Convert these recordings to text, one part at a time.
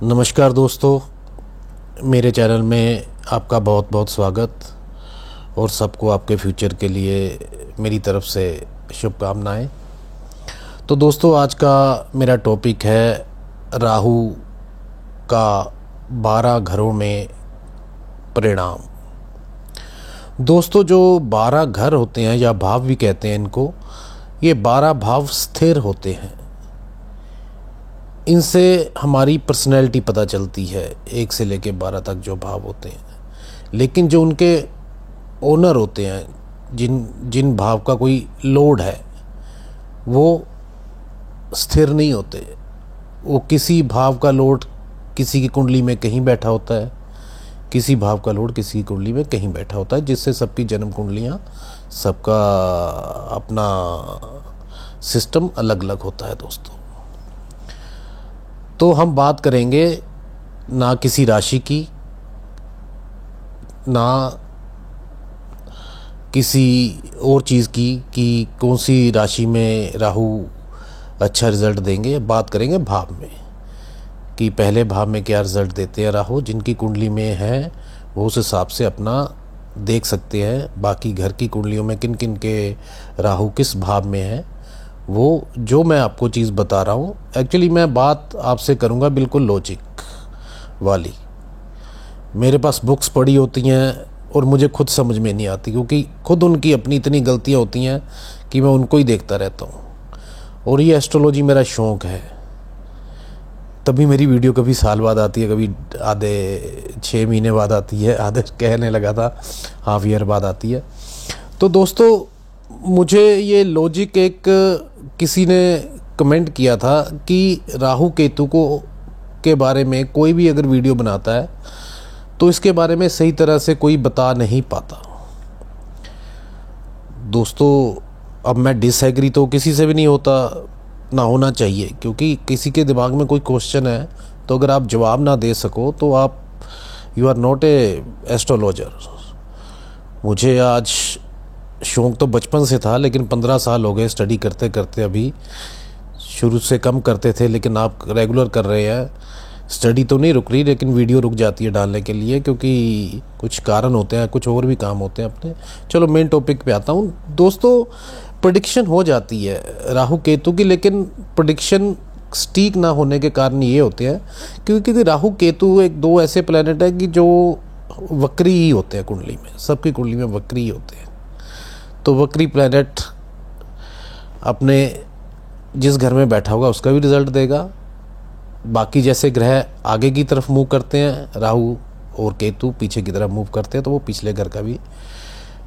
नमस्कार दोस्तों, मेरे चैनल में आपका बहुत बहुत स्वागत और सबको आपके फ्यूचर के लिए मेरी तरफ से शुभकामनाएं। तो दोस्तों, आज का मेरा टॉपिक है राहु का 12 घरों में परिणाम। दोस्तों, जो 12 घर होते हैं या भाव भी कहते हैं इनको, ये 12 भाव स्थिर होते हैं। इनसे हमारी पर्सनैलिटी पता चलती है, 1 से लेकर 12 तक जो भाव होते हैं। लेकिन जो उनके ओनर होते हैं, जिन भाव का कोई लोड है, वो स्थिर नहीं होते। वो किसी भाव का लोड किसी की कुंडली में कहीं बैठा होता है, किसी भाव का लोड किसी की कुंडली में कहीं बैठा होता है, जिससे सबकी जन्म कुंडलियाँ, सबका अपना सिस्टम अलग अलग होता है दोस्तों। तो हम बात करेंगे ना किसी राशि की, ना किसी और चीज़ की कि कौन सी राशि में राहु अच्छा रिज़ल्ट देंगे। बात करेंगे भाव में कि पहले भाव में क्या रिज़ल्ट देते हैं राहु। जिनकी कुंडली में है वो उस हिसाब से अपना देख सकते हैं। बाकी घर की कुंडलियों में किन किन के राहु किस भाव में है, वो जो मैं आपको चीज़ बता रहा हूँ, एक्चुअली मैं बात आपसे करूँगा बिल्कुल लॉजिक वाली। मेरे पास बुक्स पढ़ी होती हैं और मुझे खुद समझ में नहीं आती, क्योंकि खुद उनकी अपनी इतनी गलतियाँ होती हैं कि मैं उनको ही देखता रहता हूँ। और ये एस्ट्रोलॉजी मेरा शौक़ है, तभी मेरी वीडियो कभी साल बाद आती है, कभी आधे 6 महीने बाद आती है, आधे कहने लगा था हाफ ईयर बाद आती है। तो दोस्तों, मुझे ये लॉजिक एक किसी ने कमेंट किया था कि राहु केतु को के बारे में कोई भी अगर वीडियो बनाता है तो इसके बारे में सही तरह से कोई बता नहीं पाता। दोस्तों, अब मैं डिसएग्री तो किसी से भी नहीं होता, ना होना चाहिए, क्योंकि किसी के दिमाग में कोई क्वेश्चन है तो अगर आप जवाब ना दे सको तो आप you are not a astrologer. मुझे आज शौक़ तो बचपन से था, लेकिन 15 साल हो गए स्टडी करते करते। अभी शुरू से कम करते थे, लेकिन आप रेगुलर कर रहे हैं। स्टडी तो नहीं रुक रही, लेकिन वीडियो रुक जाती है डालने के लिए, क्योंकि कुछ कारण होते हैं, कुछ और भी काम होते हैं अपने। चलो मेन टॉपिक पे आता हूँ दोस्तों। प्रेडिक्शन हो जाती है राहु केतु की, लेकिन प्रेडिक्शन सटीक ना होने के कारण ये होते हैं क्योंकि राहु केतु एक दो ऐसे प्लैनेट है कि जो वक्री ही होते हैं कुंडली में, सबकी कुंडली में वक्री ही होते हैं। तो वक्री प्लैनेट अपने जिस घर में बैठा होगा उसका भी रिज़ल्ट देगा। बाकी जैसे ग्रह आगे की तरफ मूव करते हैं, राहु और केतु पीछे की तरफ मूव करते हैं, तो वो पिछले घर का भी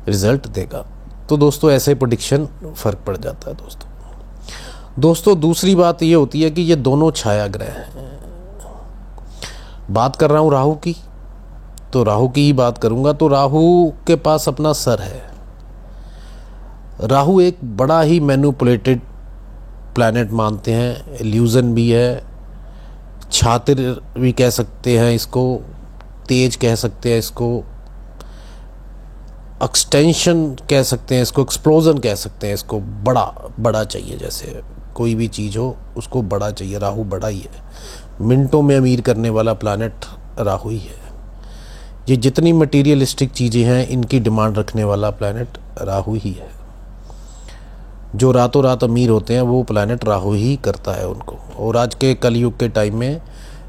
रिज़ल्ट देगा। तो दोस्तों, ऐसे प्रेडिक्शन फ़र्क पड़ जाता है दोस्तों। दूसरी बात ये होती है कि ये दोनों छाया ग्रह हैं। बात कर रहा हूँ राहु की, तो राहु की ही बात करूँगा। तो राहु के पास अपना सर है। राहु एक बड़ा ही मैनिपुलेटेड प्लैनेट मानते हैं, इल्यूजन भी है, छातिर भी कह सकते हैं इसको, तेज कह सकते हैं इसको, एक्सटेंशन कह सकते हैं इसको, एक्सप्लोजन कह सकते हैं इसको। बड़ा बड़ा चाहिए, जैसे कोई भी चीज़ हो उसको बड़ा चाहिए। राहु बड़ा ही है, मिनटों में अमीर करने वाला प्लैनेट राहु ही है। ये जितनी मटीरियलिस्टिक चीज़ें हैं इनकी डिमांड रखने वाला प्लैनेट राहु ही है। जो रातों रात अमीर होते हैं वो प्लैनेट राहु ही करता है उनको। और आज के कलयुग के टाइम में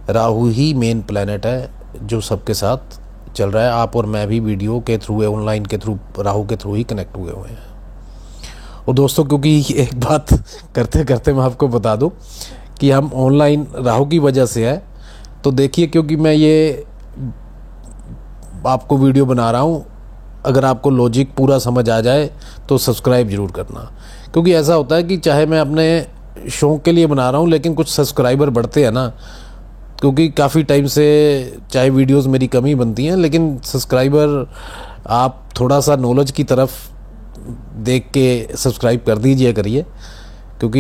राहु ही मेन प्लैनेट है जो सबके साथ चल रहा है। आप और मैं भी वीडियो के थ्रू, ऑनलाइन के थ्रू, राहु के थ्रू ही कनेक्ट हुए हुए हैं। और दोस्तों, क्योंकि एक बात करते करते मैं आपको बता दूं कि हम ऑनलाइन राहु की वजह से है, तो देखिए, क्योंकि मैं ये आपको वीडियो बना रहा हूँ, अगर आपको लॉजिक पूरा समझ आ जाए तो सब्सक्राइब ज़रूर करना। क्योंकि ऐसा होता है कि चाहे मैं अपने शौक़ के लिए बना रहा हूँ, लेकिन कुछ सब्सक्राइबर बढ़ते हैं ना, क्योंकि काफ़ी टाइम से चाहे वीडियोस मेरी कम ही बनती हैं, लेकिन सब्सक्राइबर आप थोड़ा सा नॉलेज की तरफ देख के सब्सक्राइब कर दीजिए करिए, क्योंकि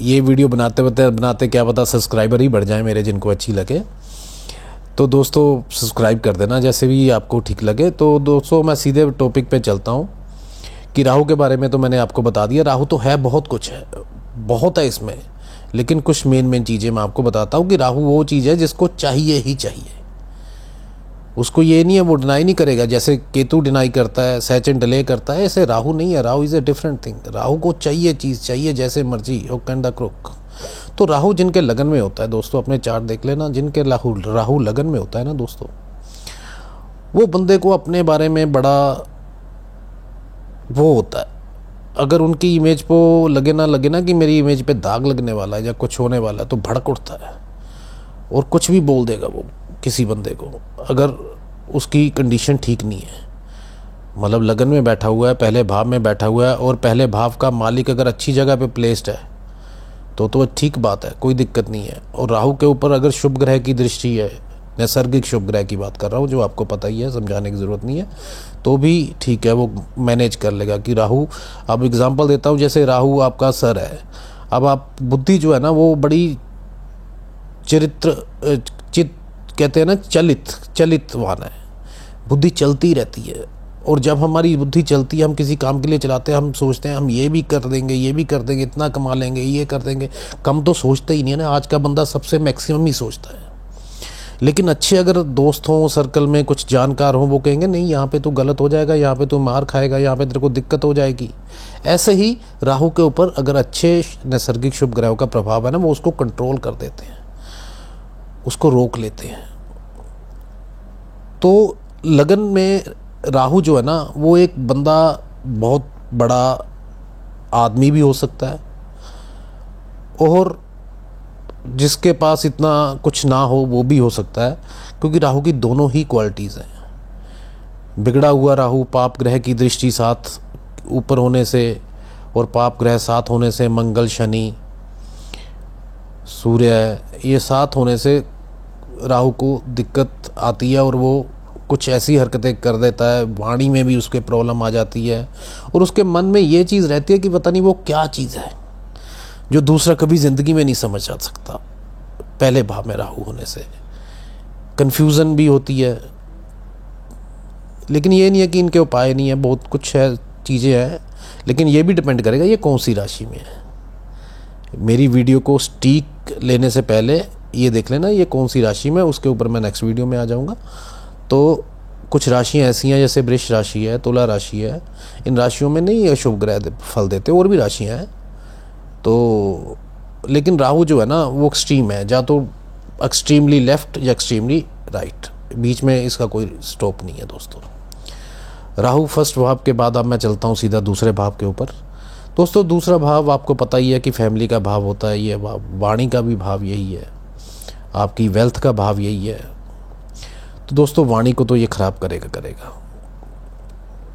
ये वीडियो बनाते क्या पता सब्सक्राइबर ही बढ़ जाए मेरे, जिनको अच्छी लगे। तो दोस्तों, सब्सक्राइब कर देना जैसे भी आपको ठीक लगे। तो दोस्तों, मैं सीधे टॉपिक पे चलता हूँ कि राहु के बारे में तो मैंने आपको बता दिया। राहु तो है, बहुत कुछ है, बहुत है इसमें, लेकिन कुछ मेन चीज़ें मैं आपको बताता हूँ कि राहु वो चीज़ है जिसको चाहिए ही चाहिए। उसको ये नहीं है, वो डिनाई नहीं करेगा। जैसे केतु डिनाई करता है, सैचन डिले करता है, ऐसे राहु नहीं है। Rahu is a different thing. Rahu को चाहिए, चीज़ चाहिए जैसे मर्जी, हुक एंड द क्रुक। तो राहु जिनके लगन में होता है दोस्तों, अपने चार्ट देख लेना, जिनके राहु लगन में होता है ना दोस्तों, वो बंदे को अपने बारे में बड़ा वो होता है। अगर उनकी इमेज को लगे ना कि मेरी इमेज पे दाग लगने वाला है या कुछ होने वाला है, तो भड़क उठता है और कुछ भी बोल देगा वो किसी बंदे को, अगर उसकी कंडीशन ठीक नहीं है। मतलब लगन में बैठा हुआ है, पहले भाव में बैठा हुआ है, और पहले भाव का मालिक अगर अच्छी जगह पे प्लेस्ड है तो ठीक बात है, कोई दिक्कत नहीं है। और राहु के ऊपर अगर शुभ ग्रह की दृष्टि है, नैसर्गिक शुभ ग्रह की बात कर रहा हूँ, जो आपको पता ही है, समझाने की ज़रूरत नहीं है, तो भी ठीक है, वो मैनेज कर लेगा। कि राहु, अब एग्जांपल देता हूँ, जैसे राहु आपका सर है, अब आप बुद्धि जो है ना वो बड़ी कहते हैं ना चलितवान है, बुद्धि चलती रहती है। और जब हमारी बुद्धि चलती है, हम किसी काम के लिए चलाते हैं, हम सोचते हैं हम ये भी कर देंगे, ये भी कर देंगे, इतना कमा लेंगे, ये कर देंगे। कम तो सोचते ही नहीं है ना, आज का बंदा सबसे मैक्सिमम ही सोचता है। लेकिन अच्छे अगर दोस्त हों, सर्कल में कुछ जानकार हों, वो कहेंगे नहीं यहाँ पे तो गलत हो जाएगा, यहाँ पे तो मार खाएगा, यहाँ पे तेरे को दिक्कत हो जाएगी। ऐसे ही राहु के ऊपर अगर अच्छे नैसर्गिक शुभ ग्रहों का प्रभाव है ना, वो उसको कंट्रोल कर देते हैं, उसको रोक लेते हैं। तो लगन में राहु जो है ना, वो एक बंदा बहुत बड़ा आदमी भी हो सकता है, और जिसके पास इतना कुछ ना हो वो भी हो सकता है, क्योंकि राहु की दोनों ही क्वालिटीज़ हैं। बिगड़ा हुआ राहु पाप ग्रह की दृष्टि साथ ऊपर होने से, और पाप ग्रह साथ होने से मंगल, शनि, सूर्य, ये साथ होने से राहु को दिक्कत आती है, और वो कुछ ऐसी हरकतें कर देता है, वाणी में भी उसके प्रॉब्लम आ जाती है, और उसके मन में ये चीज़ रहती है कि पता नहीं वो क्या चीज़ है जो दूसरा कभी ज़िंदगी में नहीं समझ आ सकता। पहले भाव में राहु होने से कन्फ्यूज़न भी होती है। लेकिन ये नहीं है कि इनके उपाय नहीं है, बहुत कुछ है, चीज़ें हैं, लेकिन ये भी डिपेंड करेगा ये कौन सी राशि में है। मेरी वीडियो को स्टीक लेने से पहले ये देख लेना ये कौन सी राशि में, उसके ऊपर मैं नेक्स्ट वीडियो में आ जाऊँगा। तो कुछ राशियाँ ऐसी हैं, जैसे वृष राशि है, तुला राशि है, इन राशियों में नहीं अशुभ ग्रह फल देते, और भी राशियाँ हैं। तो लेकिन राहु जो है ना वो एक्सट्रीम है, या तो एक्सट्रीमली लेफ्ट या एक्सट्रीमली राइट, बीच में इसका कोई स्टॉप नहीं है दोस्तों। राहु फर्स्ट भाव के बाद अब मैं चलता हूँ सीधा दूसरे भाव के ऊपर। दोस्तों दूसरा भाव आपको पता ही है कि फैमिली का भाव होता है, ये वाणी का भी भाव यही है, आपकी वेल्थ का भाव यही है। तो दोस्तों वाणी को तो ये ख़राब करेगा,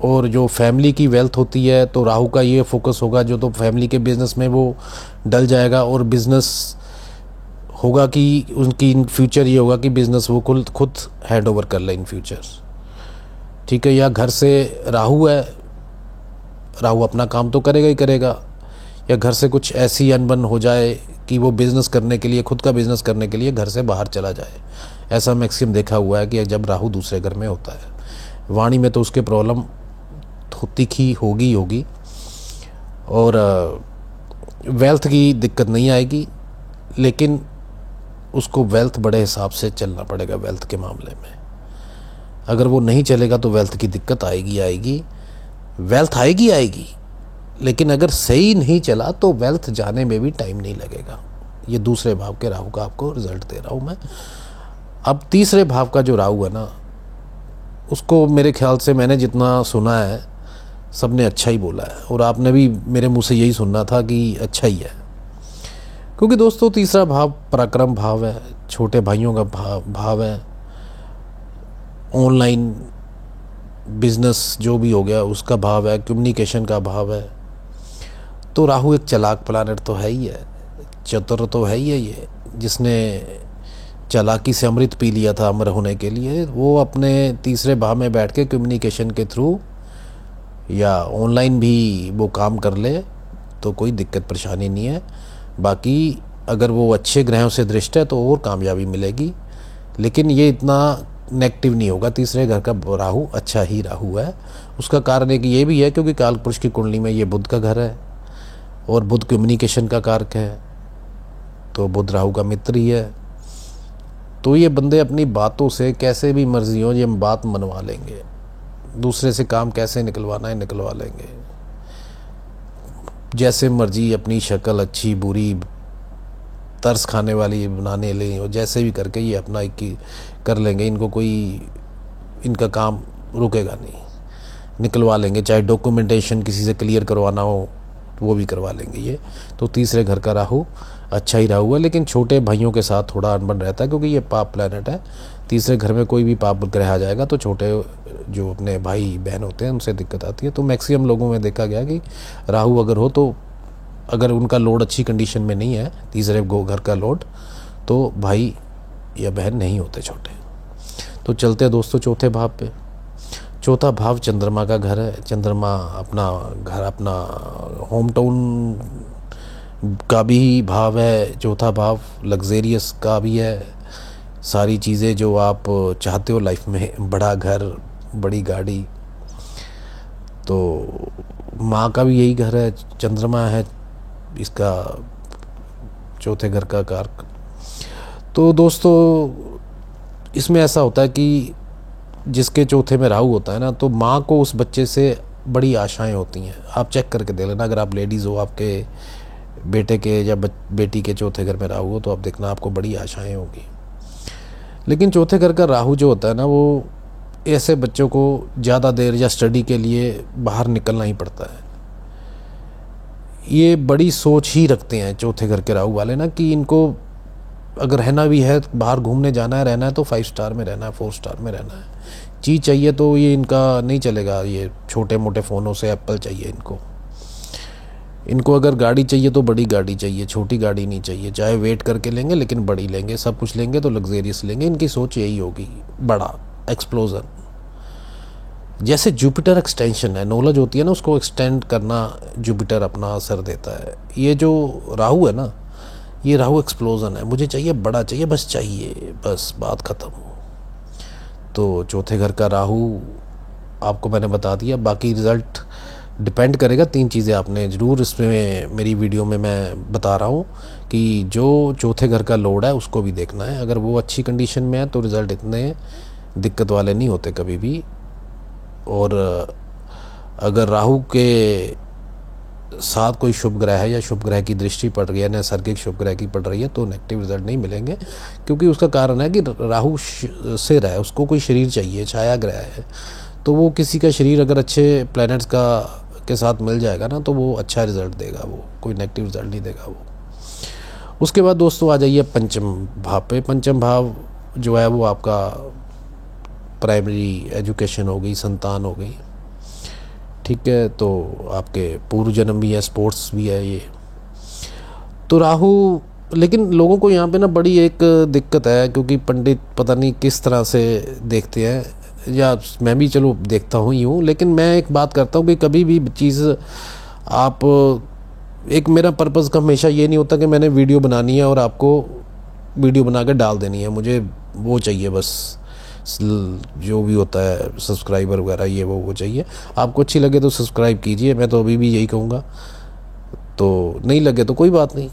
और जो फैमिली की वेल्थ होती है, तो राहु का ये फोकस होगा जो तो फैमिली के बिज़नेस में वो डल जाएगा, और बिज़नेस होगा कि उनकी इन फ्यूचर ये होगा कि बिज़नेस वो खुद हैंड ओवर कर ले इन फ्यूचर, ठीक है। या घर से राहु है, राहु अपना काम तो करेगा ही करेगा, या घर से कुछ ऐसी अनबन हो जाए कि वो बिज़नेस करने के लिए, खुद का बिज़नेस करने के लिए घर से बाहर चला जाए। ऐसा मैक्सिमम देखा हुआ है कि जब राहु दूसरे घर में होता है। वाणी में तो उसके प्रॉब्लम तीखी होगी, और वेल्थ की दिक्कत नहीं आएगी, लेकिन उसको वेल्थ बड़े हिसाब से चलना पड़ेगा। वेल्थ के मामले में अगर वो नहीं चलेगा तो वेल्थ की दिक्कत आएगी। वेल्थ आएगी, लेकिन अगर सही नहीं चला तो वेल्थ जाने में भी टाइम नहीं लगेगा। ये दूसरे भाव के राहु का आपको रिजल्ट दे रहा हूँ मैं। अब तीसरे भाव का जो राहु है ना, उसको मेरे ख्याल से मैंने जितना सुना है सबने अच्छा ही बोला है, और आपने भी मेरे मुंह से यही सुनना था कि अच्छा ही है। क्योंकि दोस्तों तीसरा भाव पराक्रम भाव है, छोटे भाइयों का भाव है, ऑनलाइन बिजनेस जो भी हो गया उसका भाव है, कम्युनिकेशन का भाव है। तो राहु एक चालाक प्लानेट तो है ही है, चतुर तो है ही है। ये जिसने चालाकी से अमृत पी लिया था अमर होने के लिए, वो अपने तीसरे भाव में बैठ के कम्युनिकेशन के थ्रू या ऑनलाइन भी वो काम कर ले तो कोई दिक्कत परेशानी नहीं है। बाकी अगर वो अच्छे ग्रहों से दृष्ट है तो और कामयाबी मिलेगी, लेकिन ये इतना नेगेटिव नहीं होगा। तीसरे घर का राहु अच्छा ही राहु है। उसका कारण एक ये भी है क्योंकि कालपुरुष की कुंडली में ये बुध का घर है, और बुध कम्युनिकेशन का कारक है, तो बुध राहु का मित्र ही है। तो ये बंदे अपनी बातों से कैसे भी मर्जी हो ये बात मनवा लेंगे, दूसरे से काम कैसे निकलवाना है निकलवा लेंगे, जैसे मर्जी अपनी शक्ल अच्छी बुरी तरस खाने वाली बनाने लें और जैसे भी करके ये अपना एक कर लेंगे। इनको कोई इनका काम रुकेगा नहीं, निकलवा लेंगे। चाहे डॉक्यूमेंटेशन किसी से क्लियर करवाना हो तो वो भी करवा लेंगे ये। तो तीसरे घर का राहु अच्छा ही राहु है, लेकिन छोटे भाइयों के साथ थोड़ा अनबन रहता है क्योंकि ये पाप प्लैनेट है। तीसरे घर में कोई भी पाप ग्रह आ जाएगा तो छोटे जो अपने भाई बहन होते हैं उनसे दिक्कत आती है। तो मैक्सिमम लोगों में देखा गया कि राहु अगर हो तो अगर उनका लोड अच्छी कंडीशन में नहीं है, तीसरे घर का लोड, तो भाई या बहन नहीं होते छोटे। तो चलते हैं दोस्तों चौथे भाव पे। चौथा भाव चंद्रमा का घर है। चंद्रमा अपना घर, अपना होम टाउन का भी भाव है। चौथा भाव लग्जेरियस का भी है। सारी चीज़ें जो आप चाहते हो लाइफ में, बड़ा घर, बड़ी गाड़ी। तो माँ का भी यही घर है, चंद्रमा है इसका चौथे घर का कारक। तो दोस्तों इसमें ऐसा होता है कि जिसके चौथे में राहु होता है ना, तो माँ को उस बच्चे से बड़ी आशाएं होती हैं। आप चेक करके देख लेना, अगर आप लेडीज़ हो, आपके बेटे के या बेटी के चौथे घर में राहु हो तो आप देखना आपको बड़ी आशाएं होगी। लेकिन चौथे घर का राहु जो होता है ना, वो ऐसे बच्चों को ज़्यादा देर या स्टडी के लिए बाहर निकलना ही पड़ता है। ये बड़ी सोच ही रखते हैं चौथे घर के राहु वाले ना, कि इनको अगर रहना भी है, बाहर घूमने जाना है, रहना है तो 5 स्टार में रहना है, 4 स्टार में रहना है। चीज़ चाहिए तो ये इनका नहीं चलेगा, ये छोटे मोटे फ़ोनों से एप्पल चाहिए इनको अगर गाड़ी चाहिए तो बड़ी गाड़ी चाहिए, छोटी गाड़ी नहीं चाहिए। चाहे वेट करके लेंगे लेकिन बड़ी लेंगे, सब कुछ लेंगे तो लग्जेरियस लेंगे। इनकी सोच यही होगी, बड़ा एक्सप्लोजन। जैसे जुपिटर एक्सटेंशन है, नॉलेज होती है ना, उसको एक्सटेंड करना जुपिटर अपना असर देता है। ये जो राहु है ना, ये राहु एक्सप्लोजन है। मुझे चाहिए बड़ा चाहिए, बस चाहिए, बस बात ख़त्म। तो चौथे घर का राहु आपको मैंने बता दिया। बाकी रिज़ल्ट डिपेंड करेगा, 3 चीज़ें आपने ज़रूर इसमें मेरी वीडियो में मैं बता रहा हूँ कि जो चौथे घर का लोड है उसको भी देखना है। अगर वो अच्छी कंडीशन में है तो रिज़ल्ट इतने दिक्कत वाले नहीं होते कभी भी। और अगर राहु के साथ कोई शुभ ग्रह है या शुभ ग्रह की दृष्टि पड़ रही है, नैसर्गिक शुभ ग्रह की पड़ रही है, तो नेगेटिव रिजल्ट नहीं मिलेंगे। क्योंकि उसका कारण है कि राहु सिर है, उसको कोई शरीर चाहिए, छाया ग्रह है। तो वो किसी का शरीर अगर अच्छे प्लैनेट्स के साथ मिल जाएगा ना, तो वो अच्छा रिजल्ट देगा, वो कोई नेगेटिव रिजल्ट नहीं देगा वो। उसके बाद दोस्तों आ जाइए पंचम भाव पे। पंचम भाव जो है वो आपका प्राइमरी एजुकेशन हो गई, संतान हो गई, ठीक है। तो आपके पूर्व जन्म भी है, स्पोर्ट्स भी है ये। तो राहु, लेकिन लोगों को यहाँ पे ना बड़ी एक दिक्कत है, क्योंकि पंडित पता नहीं किस तरह से देखते हैं, या मैं भी चलो देखता हूँ यूँ, लेकिन मैं एक बात करता हूँ कि कभी भी चीज़ आप, एक मेरा पर्पज़ का हमेशा ये नहीं होता कि मैंने वीडियो बनानी है और आपको वीडियो बना के डाल देनी है। मुझे वो चाहिए बस, जो भी होता है सब्सक्राइबर वगैरह ये वो चाहिए। आपको अच्छी लगे तो सब्सक्राइब कीजिए, मैं तो अभी भी यही कहूँगा। तो नहीं लगे तो कोई बात नहीं।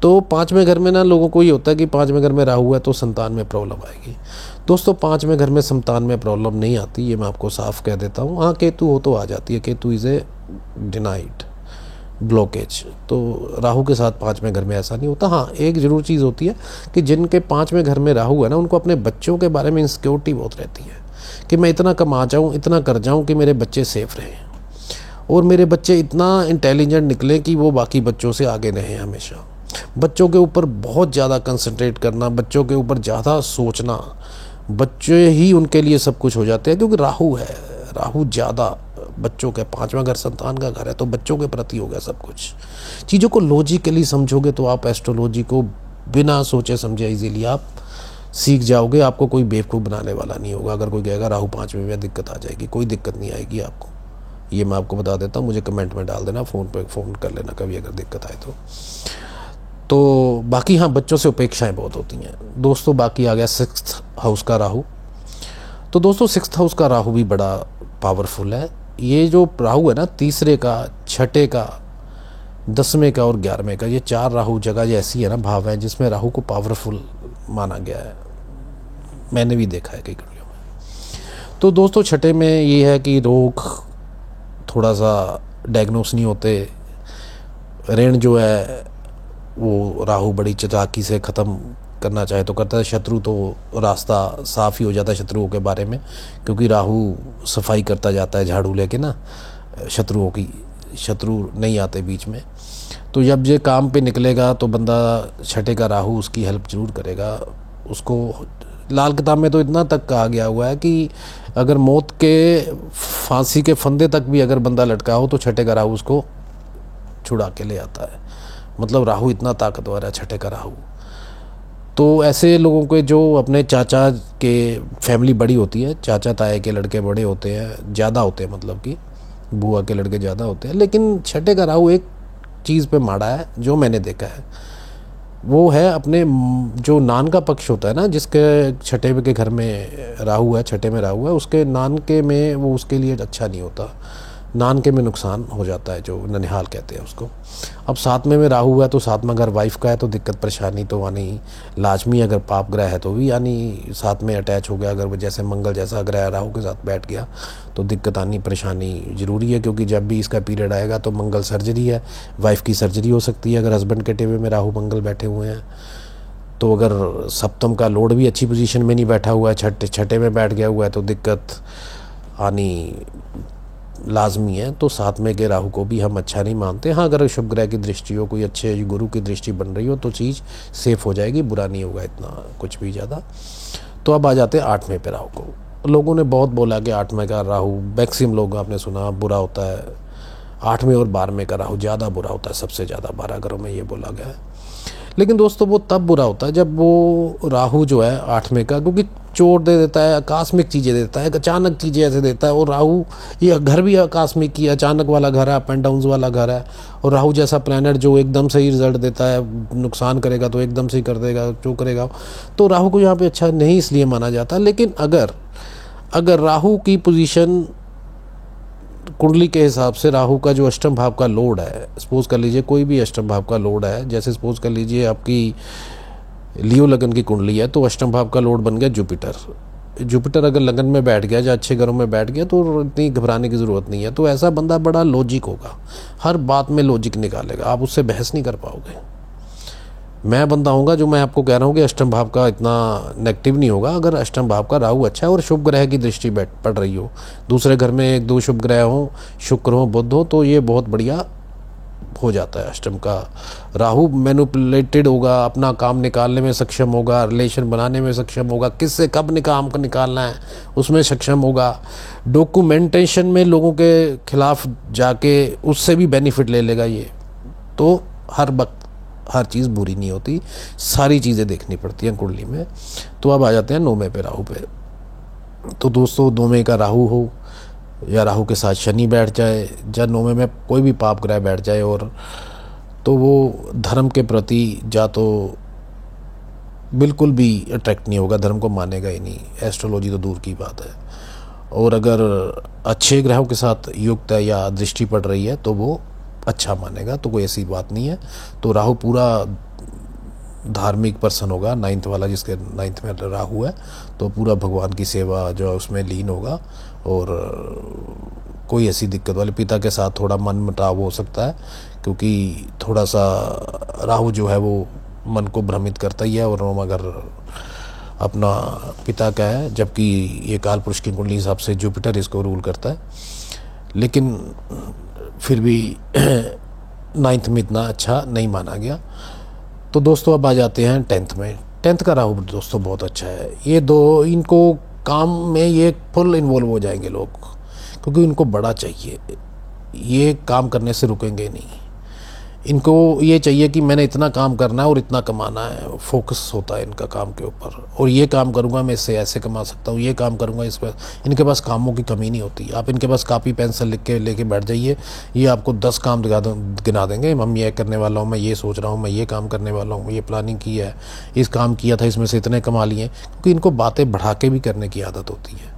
तो 5वें घर में ना लोगों को ये होता है कि 5वें घर में राहु है तो संतान में प्रॉब्लम आएगी। दोस्तों 5वें घर में संतान में प्रॉब्लम नहीं आती, ये मैं आपको साफ कह देता हूँ। हाँ केतु हो तो आ जाती है, Ketu is a denied blockage. तो राहु के साथ 5वें घर में ऐसा नहीं होता। हाँ एक ज़रूर चीज़ होती है कि जिनके 5वें घर में राहु है ना, उनको अपने बच्चों के बारे में इनसिक्योरिटी बहुत रहती है कि मैं इतना कमा जाऊँ, इतना कर जाऊँ कि मेरे बच्चे सेफ रहें और मेरे बच्चे इतना इंटेलिजेंट निकले कि वो बाकी बच्चों से आगे रहें। हमेशा बच्चों के ऊपर बहुत ज़्यादा कंसंट्रेट करना, बच्चों के ऊपर ज़्यादा सोचना, बच्चे ही उनके लिए सब कुछ हो जाते हैं। क्योंकि राहु है, राहु ज़्यादा बच्चों के, 5वां घर संतान का घर है, तो बच्चों के प्रति हो गया सब कुछ। चीज़ों को लॉजिकली समझोगे तो आप एस्ट्रोलॉजी को बिना सोचे समझे इजीली आप सीख जाओगे। आपको कोई बेवकूफ़ बनाने वाला नहीं होगा। अगर कोई कहेगा राहु 5वें में दिक्कत आ जाएगी, कोई दिक्कत नहीं आएगी आपको, ये मैं आपको बता देता हूँ। मुझे कमेंट में डाल देना, फ़ोन पे फ़ोन कर लेना कभी अगर दिक्कत आए तो बाकी हाँ बच्चों से अपेक्षाएं बहुत होती हैं दोस्तों। बाकी आ गया 6th हाउस का राहु। तो दोस्तों 6th हाउस का राहु भी बड़ा पावरफुल है। ये जो राहु है ना, तीसरे का, छठे का, 10वें का और 11वें का, ये 4 राहु जगह ऐसी है ना, भाव है जिसमें राहु को पावरफुल माना गया है, मैंने भी देखा है कई कुंडलियों में। तो दोस्तों छठे में ये है कि रोग थोड़ा सा डायग्नोस नहीं होते, ऋण जो है वो राहु बड़ी चालाकी से ख़त्म करना चाहे तो करता है, शत्रु तो रास्ता साफ़ ही हो जाता है शत्रुओं के बारे में, क्योंकि राहु सफाई करता जाता है झाड़ू लेके ना शत्रुओं की, शत्रु नहीं आते बीच में। तो जब ये काम पे निकलेगा तो बंदा छठे का राहु उसकी हेल्प ज़रूर करेगा उसको। लाल किताब में तो इतना तक कहा गया हुआ है कि अगर मौत के फांसी के फंदे तक भी अगर बंदा लटका हो तो छठे का राहु उसको छुड़ा के ले आता है। मतलब राहु इतना ताकतवर है छठे का राहु। तो ऐसे लोगों के जो अपने चाचा के फैमिली बड़ी होती है, चाचा ताए के लड़के बड़े होते हैं, ज़्यादा होते हैं, मतलब कि बुआ के लड़के ज़्यादा होते हैं, लेकिन छठे का राहु एक चीज़ पे माड़ा है जो मैंने देखा है, वो है अपने जो नान का पक्ष होता है ना, जिसके छठे के घर में राहु है, छठे में राहु है, उसके नान के में वो उसके लिए अच्छा नहीं होता, नान के में नुकसान हो जाता है, जो ननिहाल कहते हैं उसको। अब सातवें में राहु है तो सातवां घर वाइफ का है तो दिक्कत परेशानी तो आनी लाजमी, अगर पाप ग्रह है तो भी यानी साथ में अटैच हो गया, अगर जैसे मंगल जैसा ग्रह राहु के साथ बैठ गया तो दिक्कत आनी परेशानी ज़रूरी है, क्योंकि जब भी इसका पीरियड आएगा तो मंगल सर्जरी है, वाइफ की सर्जरी हो सकती है अगर हस्बैंड के टेबल में राहु मंगल बैठे हुए हैं। तो अगर सप्तम का लॉर्ड भी अच्छी पोजीशन में नहीं बैठा हुआ है, छठे में बैठ गया हुआ है तो दिक्कत आनी लाजमी है। तो सातवें के राहु को भी हम अच्छा नहीं मानते। हाँ, अगर शुभ ग्रह की दृष्टि हो, कोई अच्छे गुरु की दृष्टि बन रही हो तो चीज़ सेफ हो जाएगी, बुरा नहीं होगा इतना कुछ भी ज़्यादा। तो अब आ जाते हैं आठवें पे राहु को। लोगों ने बहुत बोला कि आठवें का राहु, मैक्सिमम लोग आपने सुना बुरा होता है, आठवें और 12वें का राहु ज़्यादा बुरा होता है, सबसे ज़्यादा 12 घरों में ये बोला गया है। लेकिन दोस्तों वो तब बुरा होता है जब वो राहु जो है आठवें का, क्योंकि चोट दे देता है, आकस्मिक चीज़ें देता है, अचानक चीज़ें ऐसे देता है। और राहु ये घर भी आकस्मिक ही अचानक वाला घर है, अप एंड डाउन्स वाला घर है, और राहु जैसा प्लैनेट जो एकदम से ही रिजल्ट देता है, नुकसान करेगा तो एकदम से ही कर देगा जो करेगा, तो राहु को यहाँ पे अच्छा नहीं इसलिए माना जाता। लेकिन अगर राहु की पोजीशन कुंडली के हिसाब से राहु का जो अष्टम भाव का लोड है, सपोज कर लीजिए कोई भी अष्टम भाव का लोड है, जैसे सपोज कर लीजिए आपकी लियो लगन की कुंडली है तो अष्टम भाव का लोड बन गया जुपिटर अगर लगन में बैठ गया या अच्छे घरों में बैठ गया तो इतनी घबराने की ज़रूरत नहीं है। तो ऐसा बंदा बड़ा लॉजिक होगा, हर बात में लॉजिक निकालेगा, आप उससे बहस नहीं कर पाओगे। मैं बंदा होऊंगा जो मैं आपको कह रहा हूँ कि अष्टम भाव का इतना नेगेटिव नहीं होगा। अगर अष्टम भाव का राहु अच्छा है और शुभ ग्रह की दृष्टि पड़ रही हो, दूसरे घर में 1-2 शुभ ग्रह हो, शुक्र हो, बुध हो, तो ये बहुत बढ़िया हो जाता है। अष्टम का राहु मैनिपुलेटेड होगा, अपना काम निकालने में सक्षम होगा, रिलेशन बनाने में सक्षम होगा, किससे कब काम को निकालना है उसमें सक्षम होगा, डॉक्यूमेंटेशन में लोगों के खिलाफ जाके उससे भी बेनिफिट ले लेगा ये। तो हर वक्त हर चीज़ बुरी नहीं होती, सारी चीज़ें देखनी पड़ती हैं कुंडली में। तो अब आ जाते हैं 9वें पे राहु पे। तो दोस्तों 9वें का राहु हो या राहु के साथ शनि बैठ जाए या 9वें में कोई भी पाप ग्रह बैठ जाए, और तो वो धर्म के प्रति जा तो बिल्कुल भी अट्रैक्ट नहीं होगा, धर्म को मानेगा ही नहीं, एस्ट्रोलॉजी तो दूर की बात है। और अगर अच्छे ग्रहों के साथ युक्त है या दृष्टि पड़ रही है तो वो अच्छा मानेगा, तो कोई ऐसी बात नहीं है। तो राहु पूरा धार्मिक पर्सन होगा, 9th वाला जिसके 9th में राहु है तो पूरा भगवान की सेवा जो है उसमें लीन होगा, और कोई ऐसी दिक्कत वाले पिता के साथ थोड़ा मन मुटाव हो सकता है, क्योंकि थोड़ा सा राहु जो है वो मन को भ्रमित करता ही है, और 9वां घर अपना पिता का है, जबकि ये काल पुरुष की कुंडली हिसाब से जुपिटर इसको रूल करता है। लेकिन फिर भी 9th में इतना अच्छा नहीं माना गया। तो दोस्तों अब आ जाते हैं 10th में। 10th का राहु दोस्तों बहुत अच्छा है। ये दो इनको काम में ये फुल इन्वॉल्व हो जाएंगे लोग, क्योंकि इनको बड़ा चाहिए, ये काम करने से रुकेंगे नहीं। इनको ये चाहिए कि मैंने इतना काम करना है और इतना कमाना है, फोकस होता है इनका काम के ऊपर, और ये काम करूँगा मैं इससे ऐसे कमा सकता हूँ, ये काम करूँगा इस पर। इनके पास कामों की कमी नहीं होती। आप इनके पास कापी पेंसिल लिख के लेके बैठ जाइए, ये आपको 10 काम गिना देंगे, हम ये करने वाला हूँ, मैं ये सोच रहा हूँ, मैं ये काम करने वाला हूँ, ये प्लानिंग की है, इस काम किया था, इसमें से इतने कमा लिए, क्योंकि इनको बातें बढ़ा के भी करने की आदत होती है।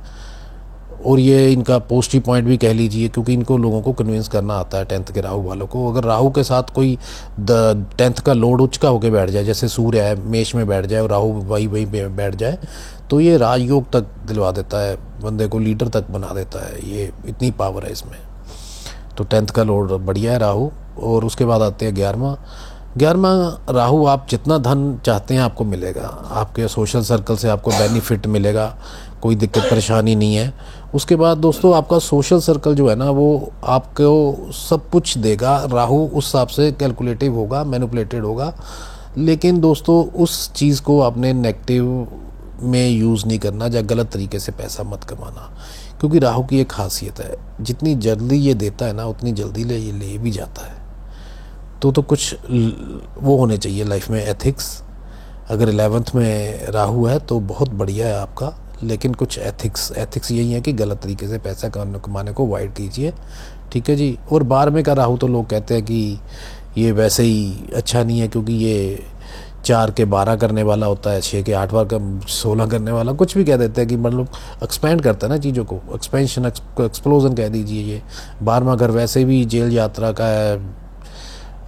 और ये इनका पॉजिटिव पॉइंट भी कह लीजिए, क्योंकि इनको लोगों को कन्विंस करना आता है 10th के राहु वालों को। अगर राहु के साथ कोई 10th का लॉर्ड उच्च का होकर बैठ जाए, जैसे सूर्य है मेष में बैठ जाए और राहु वही बैठ जाए, तो ये राजयोग तक दिलवा देता है, बंदे को लीडर तक बना देता है। ये इतनी पावर है इसमें। तो 10th का लॉर्ड बढ़िया है राहु। और उसके बाद आते हैं 11वां राहु। आप जितना धन चाहते हैं आपको मिलेगा, आपके सोशल सर्कल से आपको बेनिफिट मिलेगा, कोई दिक्कत परेशानी नहीं है। उसके बाद दोस्तों आपका सोशल सर्कल जो है ना, वो आपको सब कुछ देगा। राहु उस हिसाब से कैलकुलेटिव होगा, मैनिपुलेटेड होगा। लेकिन दोस्तों उस चीज़ को आपने नेगेटिव में यूज़ नहीं करना, या गलत तरीके से पैसा मत कमाना, क्योंकि राहु की एक खासियत है, जितनी जल्दी ये देता है ना उतनी जल्दी ये ले भी जाता है। तो कुछ वो होने चाहिए लाइफ में एथिक्स। अगर 11th में राहु है तो बहुत बढ़िया है आपका, लेकिन कुछ एथिक्स यही है कि गलत तरीके से पैसा कमाने को अवॉइड कीजिए, ठीक है जी। और 12वें का राहु तो लोग कहते हैं कि ये वैसे ही अच्छा नहीं है, क्योंकि ये 4 के 12 करने वाला होता है, 6 के 8 बार का 16 करने वाला, कुछ भी कह देते हैं कि मतलब एक्सपेंड करता है ना चीज़ों को, एक्सपेंशन एक्सप्लोजन कह दीजिए। ये 12वां घर वैसे भी जेल यात्रा का है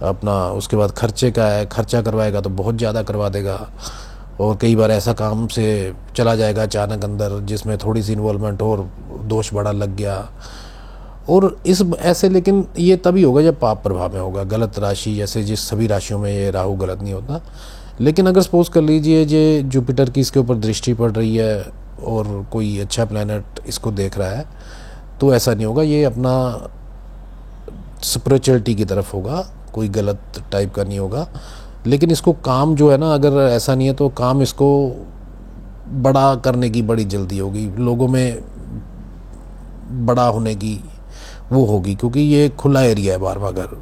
अपना, उसके बाद खर्चे का है, खर्चा करवाएगा तो बहुत ज़्यादा करवा देगा। और कई बार ऐसा काम से चला जाएगा अचानक अंदर जिसमें थोड़ी सी इन्वॉल्वमेंट और दोष बड़ा लग गया। और इस ऐसे, लेकिन ये तभी होगा जब पाप प्रभाव में होगा, गलत राशि, जैसे जिस सभी राशियों में ये राहु गलत नहीं होता। लेकिन अगर सपोज कर लीजिए ये जुपिटर की इसके ऊपर दृष्टि पड़ रही है और कोई अच्छा प्लैनेट इसको देख रहा है, तो ऐसा नहीं होगा, ये अपना स्पिरिचुअलिटी की तरफ होगा, कोई गलत टाइप का नहीं होगा। लेकिन इसको काम जो है ना, अगर ऐसा नहीं है तो काम इसको बड़ा करने की बड़ी जल्दी होगी, लोगों में बड़ा होने की वो होगी, क्योंकि ये खुला एरिया है 12वां घर,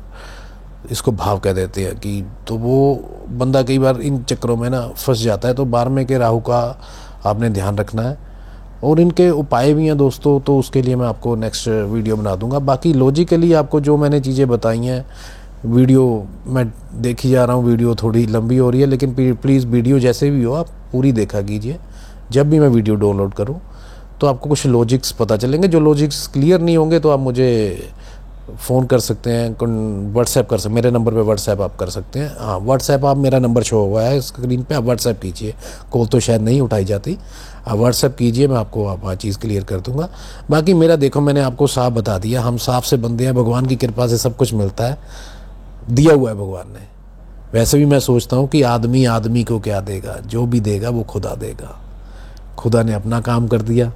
इसको भाव कह देते हैं कि, तो वो बंदा कई बार इन चक्करों में ना फंस जाता है। तो 12वें के राहु का आपने ध्यान रखना है। और इनके उपाय भी हैं दोस्तों, तो उसके लिए मैं आपको नेक्स्ट वीडियो बना दूंगा। बाकी लॉजिकली आपको जो मैंने चीज़ें बताई हैं, वीडियो मैं देखी जा रहा हूँ, वीडियो थोड़ी लंबी हो रही है, लेकिन प्लीज़ वीडियो जैसे भी हो आप पूरी देखा कीजिए। जब भी मैं वीडियो डाउनलोड करूँ तो आपको कुछ लॉजिक्स पता चलेंगे। जो लॉजिक्स क्लियर नहीं होंगे तो आप मुझे फ़ोन कर सकते हैं, व्हाट्सएप कर सकते, मेरे नंबर पे व्हाट्सएप आप कर सकते हैं। हाँ, व्हाट्सएप आप, मेरा नंबर शो हुआ है स्क्रीन पे, आप व्हाट्सएप कीजिए, कॉल तो शायद नहीं उठाई जाती, आप व्हाट्सएप कीजिए, मैं आपको आप चीज़ क्लियर कर दूंगा। बाकी मेरा देखो, मैंने आपको साफ बता दिया, हम साफ से बंदे हैं, भगवान की कृपा से सब कुछ मिलता है, दिया हुआ है भगवान ने। वैसे भी मैं सोचता हूँ कि आदमी को क्या देगा, जो भी देगा वो खुदा देगा, खुदा ने अपना काम कर दिया।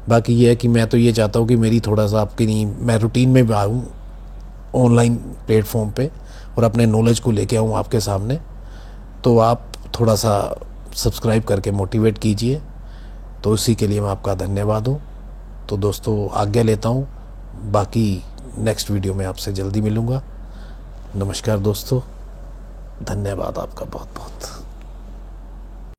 बाकी ये है कि मैं तो ये चाहता हूँ कि मेरी थोड़ा सा आपकी नहीं, मैं रूटीन में आऊँ ऑनलाइन प्लेटफॉर्म पे और अपने नॉलेज को लेके आऊँ आपके सामने। तो आप थोड़ा सा सब्सक्राइब करके मोटिवेट कीजिए, तो इसी के लिए मैं आपका धन्यवाद हूँ। तो दोस्तों आज्ञा लेता हूँ, बाकी नेक्स्ट वीडियो में आपसे जल्दी मिलूँगा। नमस्कार दोस्तों, धन्यवाद आपका बहुत बहुत।